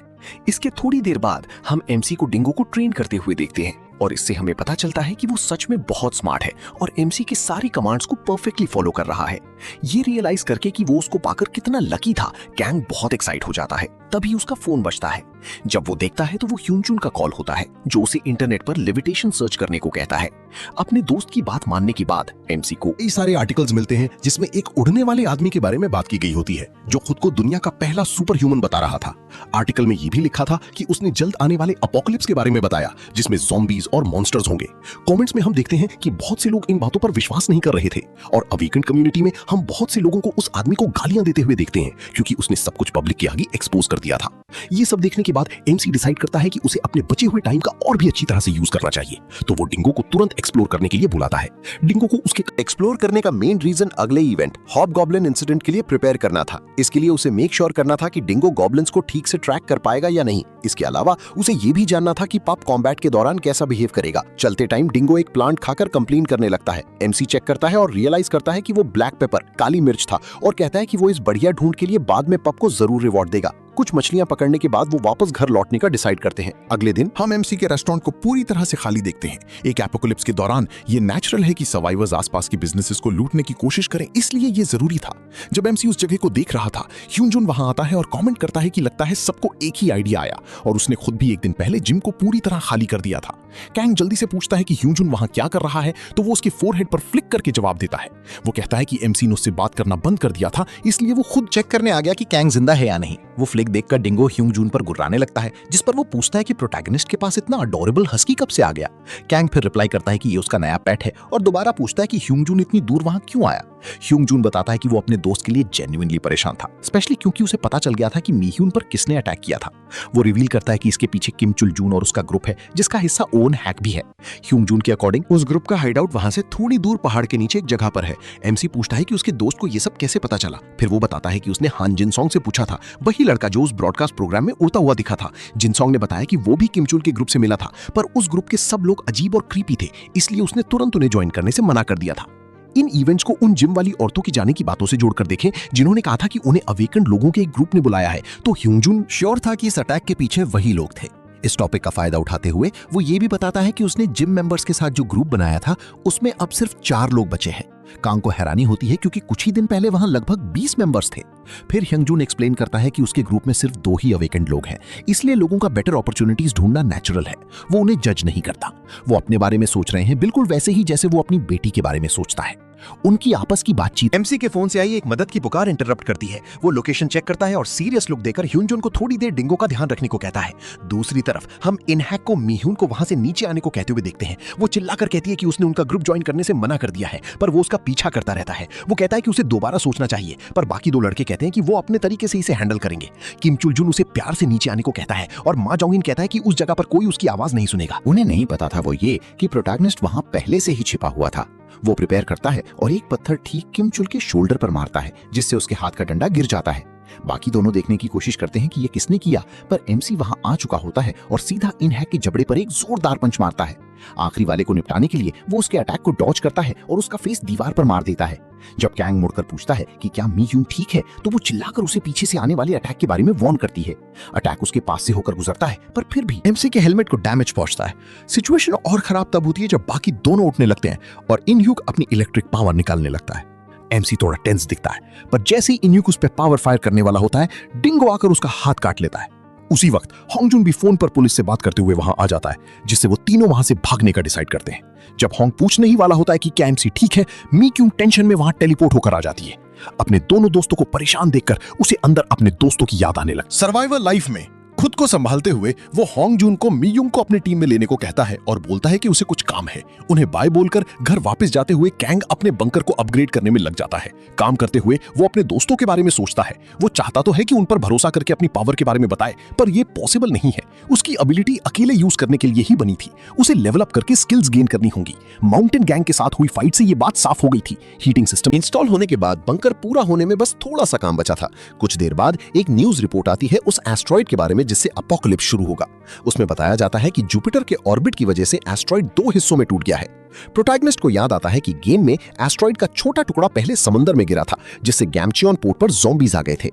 इसके थोड़ी देर बाद हम एमसी को डिंगो को ट्रेन करते हुए देखते हैं और इससे हमें पता चलता है कि वो सच में बहुत स्मार्ट है और एमसी की सारी कमांड्स को परफेक्टली फॉलो कर रहा है। ये रियलाइज करके कि वो उसको पाकर कितना लकी था, कैंग बहुत एक्साइट हो जाता है। तभी उसका फोन बजता है। जब वो देखता है तो वो ह्योंगजुन का कॉल होता है जो उसे इंटरनेट पर लेविटेशन सर्च करने को कहता है। अपने दोस्त की बात मानने के बाद एमसी को कई सारे आर्टिकल्स मिलते हैं जिसमें एक उड़ने वाले आदमी के बारे में बात की गई होती है जो खुद को दुनिया का पहला सुपर ह्यूमन बता रहा था। आर्टिकल में ये भी लिखा था कि उसने जल्द आने वाले अपोकलिप्स के बारे में बताया जिसमें ज़ॉम्बीज और मॉन्स्टर्स होंगे। कमेंट्स में हम देखते हैं कि बहुत से लोग इन बातों पर विश्वास नहीं कर रहे थे और अवेकन कम्युनिटी में हम बहुत से लोगों को उस आदमी को गालियां देते हुए देखते हैं क्योंकि उसने सब कुछ पब्लिक के आगे एक्सपोज कर दिया था। ये सब देखने के बाद एमसी डिसाइड करता है कि उसे अपने बचे हुए टाइम का और भी अच्छी तरह से यूज करना चाहिए। तो वो डिंगो को तुरंत एक्सप्लोर करने के लिए बुलाता है। डिंगो को उसके एक्सप्लोर करने का मेन रीजन अगले इवेंट हॉबगॉब्लिन इंसिडेंट के लिए प्रिपेयर करना था। इसके लिए उसे मेक श्योर करना था कि डिंगो गॉब्लिन्स को ठीक से ट्रैक कर पाएगा या नहीं। इसके अलावा उसे ये भी जानना था कि पप कॉम्बैट के दौरान कैसा बिहेव करेगा। चलते टाइम डिंगो एक प्लांट खाकर कंप्लेन करने लगता है। एमसी चेक करता है और रियलाइज करता है कि वो ब्लैक पेपर काली मिर्च था और कहता है कि वो इस बढ़िया ढूंढ के लिए बाद में पप को जरूर रिवॉर्ड देगा। कुछ मछलियां पकड़ने के बाद वो वापस घर लौटने का डिसाइड करते हैं। अगले दिन हम एमसी के रेस्टोरेंट को पूरी तरह से खाली देखते हैं। एक एपोकलिप्स के दौरान ये नेचुरल है कि सर्वाइवर्स आसपास की बिजनेसेस को लूटने की कोशिश करें, इसलिए ये जरूरी था। जब एमसी उस जगह को देख रहा था, ह्यूंजुन वहां आता है और कमेंट करता है कि लगता है सबको एक ही आइडिया आया और उसने खुद भी एक दिन पहले जिम को पूरी तरह खाली कर दिया था। कैंग जल्दी से पूछता है कि ह्यूंजुन वहां क्या कर रहा है, तो वो उसके फोरहेड पर फ्लिक करके जवाब देता है। वो कहता है कि एमसी ने उससे बात करना बंद कर दिया था, इसलिए वो खुद चेक करने आ गया कि कैंग जिंदा है या नहीं। वो फ्लिक देखकर डिंगो ह्यूंजुन पर गुर्राने लगता है, जिस पर वो पूछता है कि प्रोटैगनिस्ट के पास इतना अडोरेबल हस्की कब से आ गया। कैंग फिर रिप्लाई करता है कि ये उसका नया पेट है और दोबारा पूछता है कि ह्यूंजुन इतनी दूर वहां क्यों आया। ह्यूंजुन बताता है कि वो अपने दोस्त के लिए जेन्युइनली परेशान था, स्पेशली क्योंकि उसे पता चल गया था कि मीह्यून पर किसने अटैक किया था। वो रिवील करता है कि इसके पीछे किम चुल जून और उसका ग्रुप है, जिसका हिस्सा ओन हैक भी है। ह्यूंजुन के अकॉर्डिंग उस ग्रुप का हाइडआउट वहां से थोड़ी दूर पहाड़ के नीचे एक जगह पर है। एमसी पूछता है कि उसके दोस्त को ये सब कैसे पता चला। फिर वो बताता है कि उसने हान जिनसोंग से पूछा था, वही लड़का जो उस ब्रॉडकास्ट प्रोग्राम में उड़ता हुआ दिखा था। जिनसोंग ने बताया कि वो भी किम चुल के ग्रुप से मिला था, पर उस ग्रुप के सब लोग अजीब और क्रीपी थे, इसलिए उसने तुरंत उन्हें ज्वाइन करने से मना कर दिया था। इन इवेंट्स को उन जिम वाली औरतों की जाने की बातों से जोड़कर देखें, जिन्होंने कहा था कि उन्हें अवेकन्ड लोगों के एक ग्रुप ने बुलाया है, तो ह्यूंजुन श्योर था कि इस अटैक के पीछे वही लोग थे। इस टॉपिक का फायदा उठाते हुए वो ये भी बताता है कि उसने जिम मेंबर्स के साथ जो ग्रुप बनाया था, उसमें अब सिर्फ 4 लोग बचे हैं। कांग को हैरानी होती है क्योंकि कुछ ही दिन पहले वहां लगभग 20 मेंबर्स थे। फिर ह्यूंजुन एक्सप्लेन करता है कि उसके ग्रुप में सिर्फ 2 ही अवेकेंड लोग हैं, इसलिए लोगों का बेटर अपॉर्चुनिटीज ढूंढना नेचुरल है। वो उन्हें जज नहीं करता, वो अपने बारे में सोच रहे हैं बिल्कुल वैसे ही जैसे वो अपनी बेटी के बारे में सोचता है। उनकी आपस की बातचीत एमसी के फोन से आई एक मदद की पुकार इंटरप्ट करती है। वो लोकेशन चेक करता है और सीरियस लुक देकर ह्यूंजुन को थोड़ी देर डिंगो का ध्यान रखने को कहता है। दूसरी तरफ हम इनहैक को मीह्यून को वहां से नीचे आने को कहते हुए देखते हैं। वो चिल्लाकर कहती है कि उसने उनका ग्रुप ज्वाइन करने से मना कर दिया है, पर वो उसका पीछा करता रहता है। वो कहता है कि उसे दोबारा सोचना चाहिए, पर बाकी 2 लड़के कहते हैं कि वो अपने तरीके से इसे हैंडल करेंगे। किम चुल जून उसे प्यार से नीचे आने को कहता है और मा जोंगिन कहता है कि उस जगह पर कोई उसकी आवाज नहीं सुनेगा। उन्हें नहीं पता था वो ये कि प्रोटैगनिस्ट वहां पहले से ही छिपा हुआ था। वो प्रिपेयर करता है और एक पत्थर ठीक किम चुल के शोल्डर पर मारता है, जिससे उसके हाथ का डंडा गिर जाता है। बाकी दोनों देखने की कोशिश करते हैं कि ये किसने किया, पर एमसी वहां आ चुका होता है और सीधा इनहैक के जबड़े पर एक जोरदार पंच मारता है। आखिरी वाले को निपटाने के लिए वो उसके अटैक को डॉज करता है और उसका फेस दीवार पर मार देता है। जब कैंग मुड़कर पूछता है कि क्या मीह्यून ठीक है, तो वो चिल्लाकर उसे पीछे से आने वाले अटैक के बारे में वार्न करती है। अटैक उसके पास से होकर गुजरता है, पर फिर भी एमसी के हेलमेट को डैमेज पहुंचता है। सिचुएशन और खराब तब होती है जब बाकी दोनों उठने लगते हैं और इनह्यूक अपनी इलेक्ट्रिक पावर निकालने लगता है। एमसी थोड़ा टेंस दिखता है, पर जैसे ही इनह्यूक उस पर पावर फायर करने वाला होता है, डिंगो आकर उसका हाथ काट लेता है। उसी वक्त होंगजुन भी फोन पर पुलिस से बात करते हुए वहां आ जाता है, जिससे वो तीनों वहां से भागने का डिसाइड करते हैं। जब होंग पूछने ही वाला होता है कि क्या एमसी ठीक है, मी क्यों टेंशन में वहां टेलीपोर्ट होकर आ जाती है। अपने दोनों दोस्तों को परेशान देखकर उसे अंदर अपने दोस्तों की याद आने लगती। सर्वाइवल लाइफ में खुद को संभालते हुए वो होंगजुन को मीयुंग को अपनी टीम में लेने को कहता है और बोलता है कि उसे कुछ काम है। उन्हें बाय बोलकर घर वापस जाते हुए कैंग अपने बंकर को अपग्रेड करने में लग जाता है। काम करते हुए वो अपने दोस्तों के बारे में सोचता है। वो चाहता तो है कि उन पर भरोसा करके अपनी पावर के बारे में बताए, पर यह पॉसिबल नहीं है। उसकी एबिलिटी अकेले यूज करने के लिए ही बनी थी। उसे लेवल अप करके स्किल्स गेन करनी होंगी। माउंटेन गैंग के साथ हुई फाइट से ये बात साफ हो गई थी। हीटिंग सिस्टम इंस्टॉल होने के बाद बंकर पूरा होने में बस थोड़ा सा काम बचा था। कुछ देर बाद एक न्यूज रिपोर्ट आती है उस एस्ट्रॉइड के बारे में जिससे अपोकलिप्स शुरू होगा। उसमें बताया जाता है कि जुपिटर के ऑर्बिट की वजह से एस्ट्रॉइड 2 हिस्सों में टूट गया है। प्रोटैगनिस्ट को याद आता है कि गेम में एस्ट्रॉइड का छोटा टुकड़ा पहले समंदर में गिरा था, जिससे गैम्चियन पोर्ट पर ज़ॉम्बीज आ गए थे।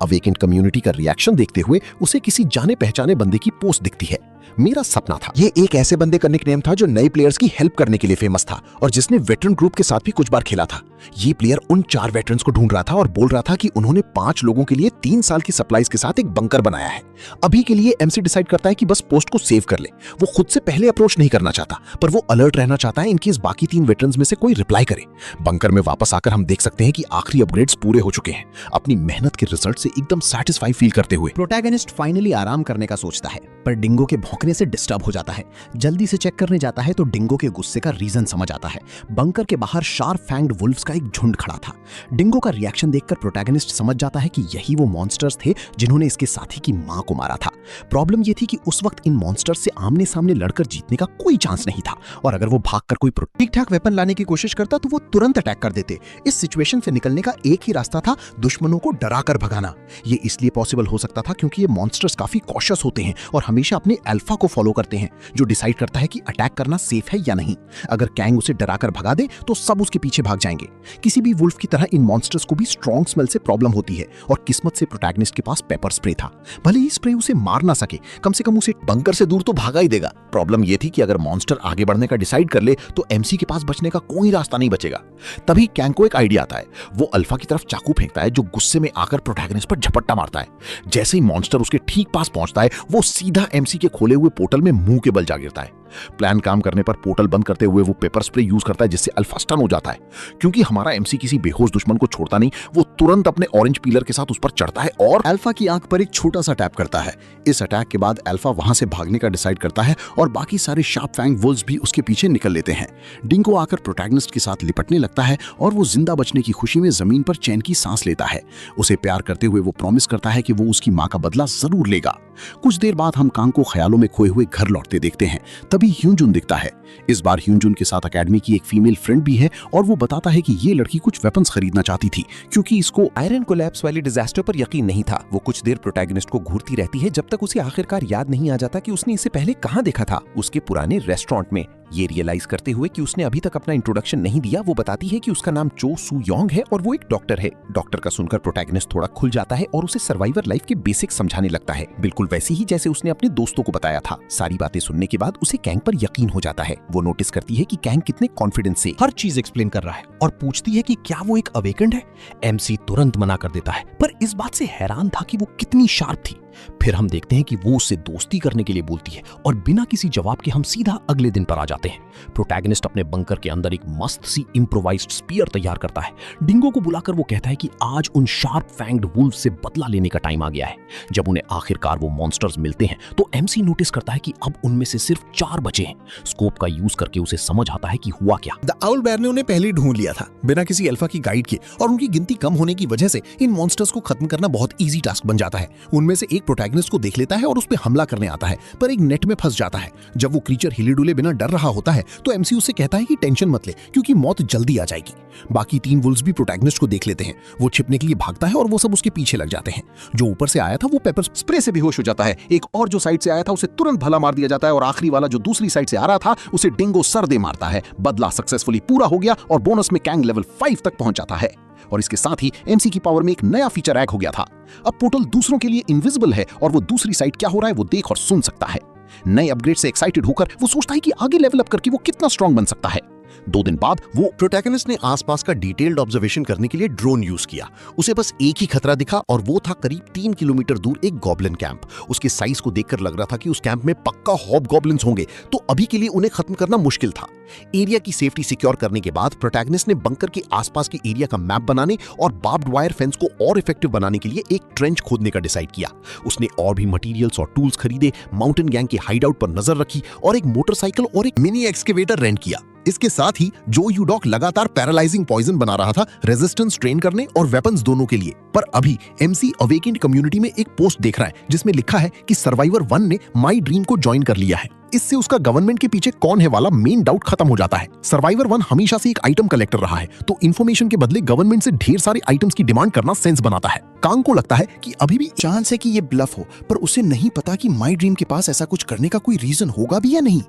अवेकेंड कम्युनिटी का रिएक्शन देखते हुए उसे किसी जाने पहचाने बंदे की पोस्ट दिखती है। मेरा सपना था। ये एक ऐसे बंदे का निकनेम था जो नए प्लेयर्स की हेल्प करने के लिए फेमस था और जिसने वेटरन ग्रुप के साथ भी कुछ बार खेला था। ये प्लेयर उन 4 वेटरन्स को ढूंढ रहा था और बोल रहा था कि उन्होंने 5 लोगों के लिए 3 साल की सप्लाईज के साथ एक बंकर बनाया है। अभी के लिए एमसी डिसाइड करता है कि बस पोस्ट को सेव कर ले। वो खुद से पहले अप्रोच नहीं करना चाहता, पर वो अलर्ट रहना चाहता है इनकेस बाकी 3 वेटरन्स में से कोई रिप्लाई करे। बंकर में वापस आकर हम देख सकते हैं कि आखिरी अपग्रेड्स पूरे हो चुके हैं। अपनी मेहनत के रिजल्ट से एकदम सैटिस्फाई फील करते हुए प्रोटैगनिस्ट फाइनली आराम करने का सोचता है, पर डिंगो के भौंकने से डिस्टर्ब हो जाता है। जल्दी से चेक करने जाता है तो डिंगो के गुस्से का रीजन समझ आता है। बंकर के बाहर शार्प फैंग्ड वुल्व्स का एक झुंड खड़ा था। डिंगो का रिएक्शन देखकर प्रोटैगनिस्ट समझ जाता है कि यही वो मॉन्स्टर्स थे जिन्होंने इसके साथी की मां को मारा था। प्रॉब्लम ये थी कि उस वक्त इन मॉन्स्टर्स से आमने सामने लड़कर जीतने का कोई चांस नहीं था, और अगर वो भागकर कोई ठीक ठाक वेपन लाने की कोशिश करता तो वो तुरंत अटैक कर देते। इस सिचुएशन से निकलने का एक ही रास्ता था, दुश्मनों को डराकर भगाना। ये इसलिए पॉसिबल हो सकता था क्योंकि ये मॉन्स्टर्स काफी कॉशियस होते हैं और हमेशा अपने अल्फा अल्फा को फॉलो करते हैं, जो डिसाइड करता है कि अटैक करना सेफ है या नहीं। अगर कैंग उसे डराकर भगा दे तो सब उसके पीछे भाग जाएंगे। किसी भी वुल्फ की तरह इन मॉन्स्टर्स को भी स्ट्रॉन्ग स्मेल से प्रॉब्लम होती है और किस्मत से प्रोटैगनिस्ट के पास पेपर स्प्रे था। भले ही स्प्रे उसे मार ना सके, कम से कम उसे बंकर से दूर तो भागा ही देगा। प्रॉब्लम यह थी कि अगर मॉन्स्टर आगे बढ़ने का डिसाइड कर ले तो एमसी के पास बचने का कोई रास्ता नहीं बचेगा। तभी कैंग को एक आइडिया आता है। वो अल्फा की तरफ चाकू फेंकता है, जो गुस्से में आकर प्रोटैगनिस्ट पर झपट्टा मारता है। जैसे ही मॉन्स्टर उसके ठीक पास पहुंचता है, वो सीधा एमसी के खोले हुए पोर्टल में मुंह के बल जा गिरता है। प्लान काम करने पर पोर्टल बंद करते हुए वो पेपर स्प्रे यूज करता है, जिससे अल्फा स्टन हो जाता है। क्योंकि हमारा एमसी किसी बेहोश दुश्मन को छोड़ता नहीं, वो तुरंत अपने ऑरेंज पीलर के साथ उस पर चढ़ता है और अल्फा की आंख पर एक छोटा सा टैप करता है। इस अटैक के बाद अल्फा वहां से भागने का डिसाइड करता है और बाकी सारे शार्प फैंग वुल्व्स भी उसके पीछे निकल लेते हैं। डिंगो आकर प्रोटैगनिस्ट के साथ लिपटने लगता है और वो जिंदा बचने की खुशी में जमीन पर चैन की सांस लेता है। उसे प्यार करते हुए वो प्रॉमिस करता है कि वो उसकी मां का बदला जरूर लेगा। कुछ देर बाद हम कांग को ख्यालों में खोए हुए घर लौटते देखते हैं। तभी ह्यूंजुन दिखता है। इस बार ह्यूंजुन के साथ एकेडमी की एक फीमेल फ्रेंड भी है और वो बताता है कि ये लड़की कुछ वेपन्स खरीदना चाहती थी, क्योंकि इसको आयरन कोलैप्स वाली डिजास्टर पर यकीन नहीं था। वो कुछ देर प्रोटैगनिस्ट को घूरती रहती है, जब तक उसे आखिरकार याद नहीं आ जाता कि उसने इसे पहले कहां देखा था। उसके पुराने रेस्टोरेंट में। ये रियलाइज करते हुए कि उसने अभी तक अपना इंट्रोडक्शन नहीं दिया, वो बताती है कि उसका नाम चो सू योंग है और वो एक डॉक्टर है। डॉक्टर का सुनकर प्रोटैगनिस्ट थोड़ा खुल जाता है और उसे सर्वाइवर लाइफ के बेसिक समझाने लगता है, बिल्कुल वैसे ही जैसे उसने अपने दोस्तों को बताया था। सारी बातें सुनने के बाद उसे कैंग पर यकीन हो जाता है। वो नोटिस करती है कि कैंग कितने कॉन्फिडेंस से हर चीज एक्सप्लेन कर रहा है और पूछती है कि क्या वो एक अवेकेंड है। एमसी तुरंत मना कर देता है, पर इस बात से हैरान था कि वो कितनी शार्प थी। फिर हम देखते हैं कि वो उससे दोस्ती करने के लिए बोलती है और बिना किसी जवाब के हम सीधा अगले दिन पर आ जाते हैं। प्रोटैगनिस्ट अपने बंकर के अंदर एक मस्त सी इम्प्रोवाइज्ड स्पीयर तैयार करता है। डिंगो को बुलाकर वो कहता है कि आज उन शार्प फैंग्ड वुल्फ से बदला लेने का टाइम आ गया है। जब उन्हें आखिरकार वो मॉन्स्टर्स मिलते हैं तो एमसी नोटिस करता है कि अब उनमें से सिर्फ 4 बचे हैं। स्कोप का यूज करके उसे समझ आता है कि हुआ क्या। द आउल बेयर ने उन्हें पहले ही ढूंढ लिया था, बिना किसी अल्फा की गाइड के, और उनकी गिनती कम होने की वजह से इन मॉन्स्टर्स को खत्म करना बहुत इजी टास्क बन जाता है। उनमें से एक प्रोटैगनिस्ट को देख लेता है और उस पे हमला करने आता है, पर एक नेट में फंस जाता है। जब वो क्रीचर हिले डुले बिना डर रहा होता है तो एमसी उससे कहता है कि टेंशन मत ले, क्योंकि मौत जल्दी आ जाएगी। बाकी 3 वुल्व्स भी प्रोटैगनिस्ट को देख लेते हैं। वो छिपने के लिए भागता है और वो सब उसके पीछे लग जाते हैं। जो ऊपर से आया था वो पेपर स्प्रे से बेहोश हो जाता है। एक और जो साइड से आया था उसे तुरंत भला मार दिया जाता है और आखिरी वाला जो दूसरी साइड से आ रहा था उसे डिंगो सर दे मारता है। बदला सक्सेसफुली पूरा हो गया और बोनस में कैंग लेवल 5 तक पहुंच जाता है। और इसके साथ ही एमसी की पावर में एक नया फीचर ऐड हो गया था। अब पोर्टल दूसरों के लिए इनविजिबल है और वो दूसरी साइड क्या हो रहा है वो देख और सुन सकता है। नए अपग्रेड से एक्साइटेड होकर वो सोचता है कि आगे लेवल अप करके वो कितना स्ट्रांग बन सकता है। 2 दिन बाद वो प्रोटैगनिस्ट ने आसपास का डिटेल्ड ऑब्जर्वेशन करने के लिए ड्रोन यूज किया। उसे बस एक ही खतरा दिखा और वो था करीब 3 किलोमीटर दूर एक गॉब्लिन कैंप। उसके साइज को देखकर लग रहा था कि उस कैंप में पक्का हॉबगॉब्लिन्स होंगे, तो अभी के लिए उन्हें खत्म करना मुश्किल था। एरिया की सेफ्टी सिक्योर करने के बाद प्रोटैगनिस्ट ने बंकर के आसपास के एरिया का मैप बनाने और बार्ब्ड वायर फेंस को और इफेक्टिव बनाने के लिए एक ट्रेंच खोदने का डिसाइड किया। उसने और भी मटेरियल्स और टूल्स खरीदे, माउंटेन गैंग के हाइडआउट पर नजर रखी और एक मोटरसाइकिल और एक मिनी एक्सकेवेटर रेंट किया। इसके साथ ही जो यूडॉक लगातार पैरालाइजिंग पॉइजन बना रहा था, रेजिस्टेंस ट्रेन करने और वेपन्स दोनों के लिए। पर अभी एमसी अवेकेंड कम्युनिटी में एक पोस्ट देख रहा है जिसमें लिखा है कि सर्वाइवर 1 ने माई ड्रीम को ज्वाइन कर लिया है। इससे उसका गवर्नमेंट के पीछे कौन है वाला मेन डाउट खत्म हो जाता है। सर्वाइवर 1 हमेशा से एक आइटम कलेक्टर रहा है, तो इन्फॉर्मेशन के बदले गवर्नमेंट से ढेर सारे आइटम्स की डिमांड करना सेंस बनाता है। कांग को लगता है कि अभी भी चांस है कि ये ब्लफ हो, पर उसे नहीं पता कि माई ड्रीम के पास ऐसा कुछ करने का कोई रीजन होगा भी या नहीं।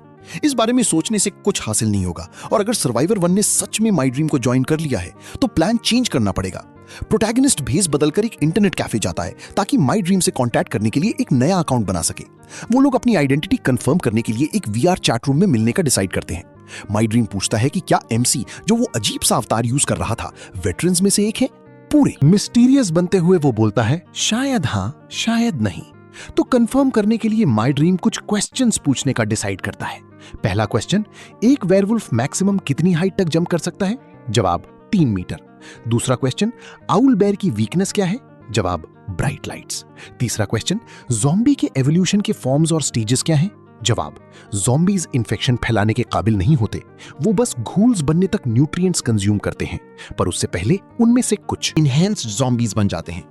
इस बारे में सोचने से कुछ हासिल नहीं होगा, और अगर सर्वाइवर 1 ने सच में माई ड्रीम को ज्वाइन कर लिया है तो प्लान चेंज करना पड़ेगा। प्रोटैगनिस्ट भेस बदलकर एक इंटरनेट कैफे जाता है ताकि माई ड्रीम से कांटेक्ट करने के लिए एक नया अकाउंट बना सके। वो लोग अपनी आइडेंटिटी कंफर्म करने के लिए एक वीआर चैट रूम में मिलने का डिसाइड करते हैं। माई ड्रीम पूछता है कि क्या एमसी, जो वो अजीब सा अवतार यूज कर रहा था, वेटरन्स में से एक है। पूरे मिस्टीरियस बनते हुए वो बोलता है शायद हां शायद नहीं। तो कंफर्म करने के लिए माई ड्रीम कुछ क्वेश्चंस पूछने का डिसाइड करता है। पहला क्वेश्चन, एक वेयरवुल्फ मैक्सिमम कितनी हाइट तक जंप कर सकता है? जवाब 3 मीटर। दूसरा क्वेश्चन, आउल बेयर की वीकनेस क्या है? जवाब ब्राइट लाइट्स। तीसरा क्वेश्चन, ज़ॉम्बी के एवोल्यूशन के फॉर्म्स और स्टेजेस क्या हैं? जवाब, ज़ॉम्बीज इन्फेक्शन फैलाने के काबिल नहीं होते, वो बस घूल्स बनने तक न्यूट्रिएंट्स कंज्यूम करते हैं, पर उससे पहले उनमें से कुछ इनहैंस्ड ज़ॉम्बीज बन जाते हैं।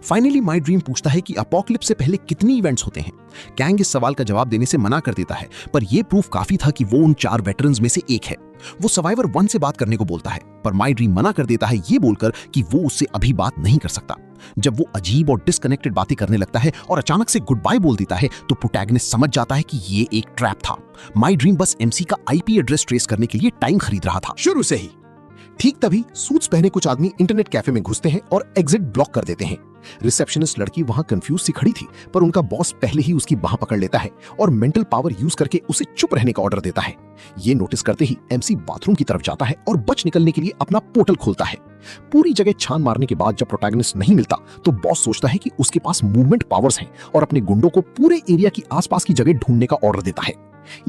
फाइनली माई ड्रीम पूछता है कि अपोकलिप्स से पहले कितनी इवेंट्स होते हैं। कैंग इस सवाल का जवाब देने से मना कर देता है, पर यह प्रूफ काफी था कि वो उन 4 वेटरन्स में से एक है। वो सर्वाइवर 1 से बात करने को बोलता है, पर माई ड्रीम मना कर देता है ये बोलकर कि वो उससे अभी बात नहीं कर सकता। जब वो अजीब और डिस्कनेक्टेड बातें करने लगता है और अचानक से गुड बाय बोल देता है तो प्रोटैगनिस्ट समझ जाता है कि ये एक ट्रैप था। माई ड्रीम बस एमसी का आईपी एड्रेस ट्रेस करने के लिए टाइम खरीद रहा था शुरू से ही। ठीक तभी सूट्स पहने कुछ आदमी इंटरनेट कैफे में घुसते हैं और एग्जिट ब्लॉक कर देते हैं। रिसेप्शनिस्ट लड़की वहां कंफ्यूज सी खड़ी थी, पर उनका बॉस पहले ही उसकी बाह पकड़ लेता है और मेंटल पावर यूज करके उसे चुप रहने का ऑर्डर देता है। ये नोटिस करते ही एमसी बाथरूम की तरफ जाता है और बच निकलने के लिए अपना पोर्टल खोलता है। पूरी जगह छान मारने के बाद जब प्रोटैगनिस्ट नहीं मिलता तो बॉस सोचता है कि उसके पास मूवमेंट पावर्स हैं और अपने गुंडों को पूरे एरिया की आसपास की जगह ढूंढने का ऑर्डर देता है।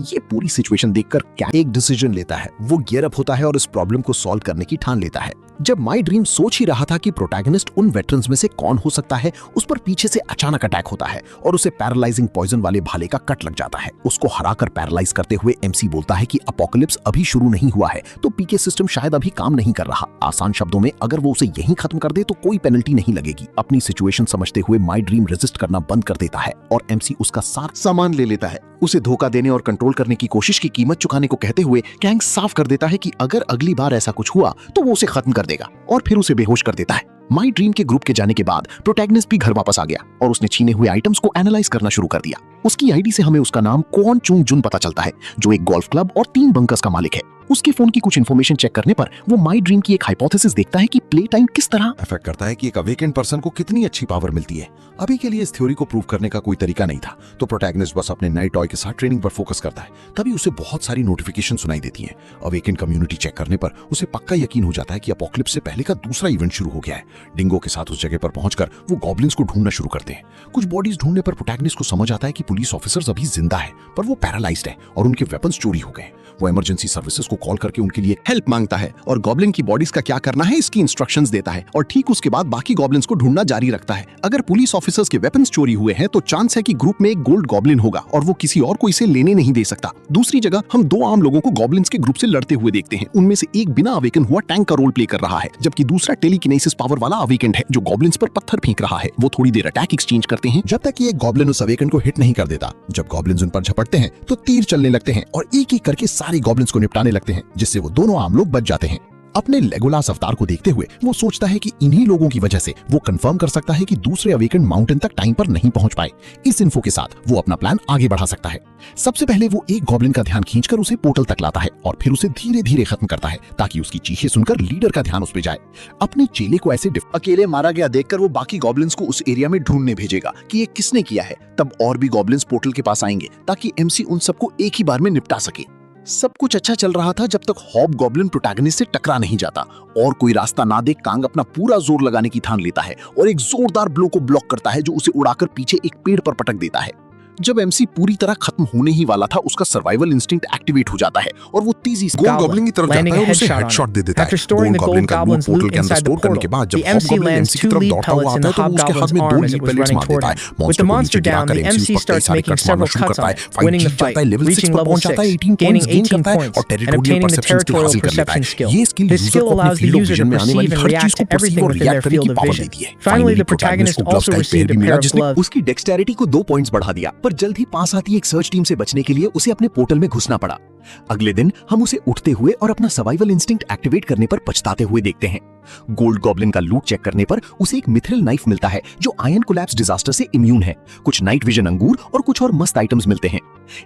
ये पूरी सिचुएशन देखकर क्या एक डिसीजन लेता है। वो गियर अप होता है और इस प्रॉब्लम को सॉल्व करने की ठान लेता है। जब माई ड्रीम सोच ही रहा था कि प्रोटैगनिस्ट उन वेटरन्स में से कौन हो सकता है, उस पर पीछे से अचानक अटैक होता है और उसे पैरालाइजिंग पॉइजन वाले भाले का कट लग जाता है। उसको हराकर पैरालाइज करते हुए एमसी बोलता है कि अपोकलिप्स अभी शुरू नहीं हुआ है तो पीके सिस्टम शायद अभी काम नहीं कर रहा। आसान शब्दों में अगर वो उसे यहीं खत्म कर दे तो कोई पेनल्टी नहीं लगेगी। अपनी सिचुएशन समझते हुए माई ड्रीम रेजिस्ट करना बंद कर देता है और एमसी उसका सारा सामान ले लेता है। उसे धोखा देने और कंट्रोल करने की कोशिश की कीमत चुकाने को कहते हुए कैंग साफ कर देता है कि अगर अगली बार ऐसा कुछ हुआ तो वो उसे खत्म कर देगा और फिर उसे बेहोश कर देता है। माई ड्रीम के ग्रुप के जाने के बाद प्रोटैगनिस्ट भी घर वापस आ गया और उसने छीने हुए आइटम्स को एनालाइज करना शुरू कर दिया। उसकी आईडी से हमें उसका नाम क्वान चुंग जुन पता चलता है, जो एक गोल्फ क्लब और 3 बंकर्स का मालिक है। उसके फोन की कुछ इंफॉर्मेशन चेक करने पर वो माई ड्रीम की एक हाइपोथेसिस देखता है कि प्ले टाइम किस तरह अफेक्ट करता है कि एक अवेकेंड पर्सन को कितनी अच्छी पावर मिलती है। अभी के लिए इस थ्योरी को प्रूव करने का कोई तरीका नहीं था, तो प्रोटैगनिस्ट बस अपने नए टॉय के साथ ट्रेनिंग पर फोकस करता है। तभी उसे बहुत सारी नोटिफिकेशन सुनाई देती हैं। अवेकेंड कम्युनिटी चेक करने पर उसे पक्का यकीन हो जाता है कि अपोकलिप्स से पहले का दूसरा इवेंट शुरू हो गया है। डिंगो के साथ उस जगह पर पहुंचकर वो गॉब्लिन्स को ढूंढना शुरू करते हैं। कुछ बॉडीज ढूंढने पर प्रोटैगनिस्ट को समझ आता है कि पुलिस ऑफिसर्स अभी जिंदा है, पर वो पैरालाइज्ड है और उनके वेपन्स चोरी हो गए। वो इमरजेंसी सर्विसेज को कॉल करके उनके लिए हेल्प मांगता है और गॉब्लिन की बॉडीज का क्या करना है इसकी इंस्ट्रक्शंस देता है और ठीक उसके बाद बाकी गॉब्लिन्स को ढूंढना जारी रखता है। अगर पुलिस ऑफिसर्स के वेपन्स चोरी हुए हैं तो चांस है कि ग्रुप में एक गोल्ड गॉब्लिन होगा और वो किसी और को इसे लेने नहीं दे सकता। दूसरी जगह हम 2 आम लोगों को गॉब्लिन्स के ग्रुप से लड़ते हुए देखते हैं। उनमें से एक बिना अवेकन हुआ टैंक का रोल प्ले कर रहा है, जबकि दूसरा टेलीकिनेसिस पावर वाला अवेकेंड है जो गॉब्लिन्स पर पत्थर फेंक रहा है। वो थोड़ी देर अटैक एक्सचेंज करते हैं जब तक कि एक गॉब्लिन उस अवेकेंड को हिट नहीं कर देता। जब गॉब्लिन्स उन पर झपटते हैं तो तीर चलने लगते हैं और एक एक करके सारे गॉब्लिन्स को निपटाने लगते हैं, जिससे वो दोनों आम लोग बच जाते हैं। अपने लेगोलास अवतार को देखते हुए वो सोचता है कि इन्हीं लोगों की वजह से वो कंफर्म कर सकता है कि दूसरे अवेकेंड माउंटेन तक टाइम पर नहीं पहुंच पाए। इस इन्फो के साथ वो अपना प्लान आगे बढ़ा सकता है। सबसे पहले वो एक गॉब्लिन का ध्यान खींचकर उसे पोर्टल तक लाता है और फिर उसे धीरे धीरे खत्म करता है ताकि उसकी चीखें सुनकर लीडर का ध्यान उस पर जाए। अपने चेले को ऐसे अकेले मारा गया देखकर वो बाकी गॉब्लिन्स को उस एरिया में ढूंढने भेजेगा कि ये किसने किया है। तब और भी गॉब्लिन्स पोर्टल के पास आएंगे ताकि एमसी उन सबको एक ही बार में निपटा सके। सब कुछ अच्छा चल रहा था जब तक हॉब गॉब्लिन प्रोटैगनिस्ट से टकरा नहीं जाता और कोई रास्ता ना देख कांग अपना पूरा जोर लगाने की ठान लेता है और एक जोरदार ब्लो को ब्लॉक करता है जो उसे उड़ाकर पीछे एक पेड़ पर पटक देता है। जब एमसी पूरी तरह खत्म होने ही वाला था उसका सर्वाइवल इंस्टिंक्ट एक्टिवेट हो जाता है और वो तेजी से गोल्ड गॉब्लिन की तरफ जाता है और उसे हेडशॉट दे देता है। गोल्ड गॉब्लिन का लूट पोर्टल के अंदर स्टोर करने के बाद जब हॉब गॉब्लिन एमसी की तरफ दौड़ता हुआ आता है तो वो उसके हाथ में 2 लीड पैलेट्स मार देता है। मॉन्स्टर को नीचे गिराकर एमसी उस पर कई सारे कट्स मारना शुरू करता है। फाइट जीत जाता है, लेवल 6 पर पहुंच जाता है, 18 पॉइंट्स गेन करता है और टेरिटोरियल परसेप्शन स्किल हासिल कर लेता है। ये स्किल यूजर को अपने फील्ड ऑफ विजन में आने वाली हर चीज को परसीव और रिएक्ट करने की पावर देती है। फाइनली द प्रोटैगनिस्ट को ग्लव्स का पेयर भी मिला जिसने उसकी डेक्सटेरिटी को 2 पॉइंट्स बढ़ा दिया, पर जल्द ही पास आती एक सर्च टीम से बचने के लिए उसे अपने पोर्टल में घुसना पड़ा। अगले दिन हम उसे उठते हुए और अपना सर्वाइवल इंस्टिंक्ट एक्टिवेट करने पर पछताते हुए देखते हैं। गोल्ड गॉब्लिन का लूट चेक करने पर उसे एक मिथ्रिल नाइफ मिलता है जो आयन कोलैप्स डिजास्टर से इम्यून है। कुछ नाइट विजन अंगूर और कुछ और मस्त आइटम्स मिलते हैं।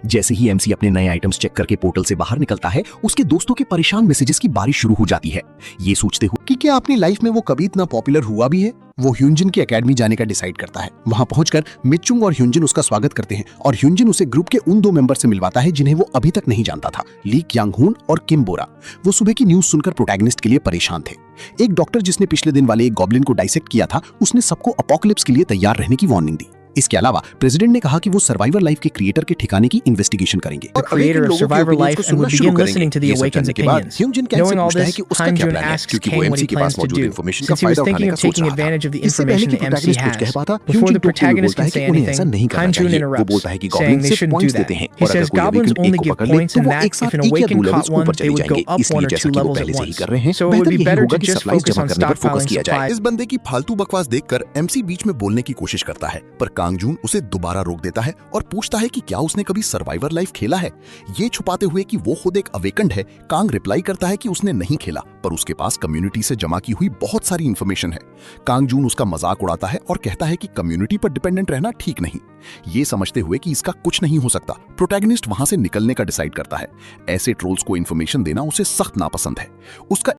जैसे ही एमसी अपने नए आइटम्स चेक करके पोर्टल से बाहर निकलता है उसके दोस्तों के परेशान मैसेजेस की बारिश शुरू हो जाती है। ये सोचते हुए कि क्या अपनी लाइफ में वो कभी इतना पॉपुलर हुआ भी है, वो ह्यूंजिन की एकेडमी जाने का डिसाइड करता है। वहां पहुंचकर मिचुंग और ह्यूंजिन उसका स्वागत करते हैं और ह्यूंजिन उसे ग्रुप के उन 2 मेंबर से मिलवाता है जिन्हें वो अभी तक नहीं जानता था, ली क्यांगहून और किम बोरा। वो सुबह की न्यूज सुनकर प्रोटैगनिस्ट के लिए परेशान थे। एक डॉक्टर जिसने पिछले दिन वाले एक गॉब्लिन को डाइसेक्ट किया था उसने सबको अपोकलिप्स के लिए तैयार रहने की वार्निंग दी। इसके अलावा प्रेसिडेंट ने कहा कि वो सर्वाइवर लाइफ के क्रिएटर के ठिकाने की इन्वेस्टिगेशन करेंगे। The creator of Survivor Life and would begin listening to the Awakened's opinions. Knowing all this, Han Jun asks Kang what he plans to do, since he was thinking of taking advantage of the information the MC has. Before the protagonist can say anything, Han Jun interrupts, saying they shouldn't do that. He says goblins only give points and that if an Awakened caught one, they would go up 1 or 2 levels at once. So it would be better to just focus on stockpiling supplies. इस बंदे की फालतू बकवास देखकर MC बीच में बोलने की कोशिश करता है, पर कांगजून उसे दोबारा रोक देता है और पूछता है कि क्या उसने कभी सर्वाइवर लाइफ खेला है। ये छुपाते हुए कि वो खुद एक अवेकंड है, कांग रिप्लाई करता है कि उसने नहीं खेला, पर उसके पास कम्युनिटी से जमा की हुई बहुत सारी इंफॉर्मेशन है। कांगजून उसका मजाक उड़ाता है और कहता है कि कम्युनिटी पर डिपेंडेंट रहना ठीक नहीं। ये समझते हुए कि इसका कुछ नहीं हो सकता, प्रोटैगनिस्ट वहां से निकलने का डिसाइड करता है। ऐसे ट्रोल्स को इंफॉर्मेशन देना उसे सख्त नापसंद है। उसका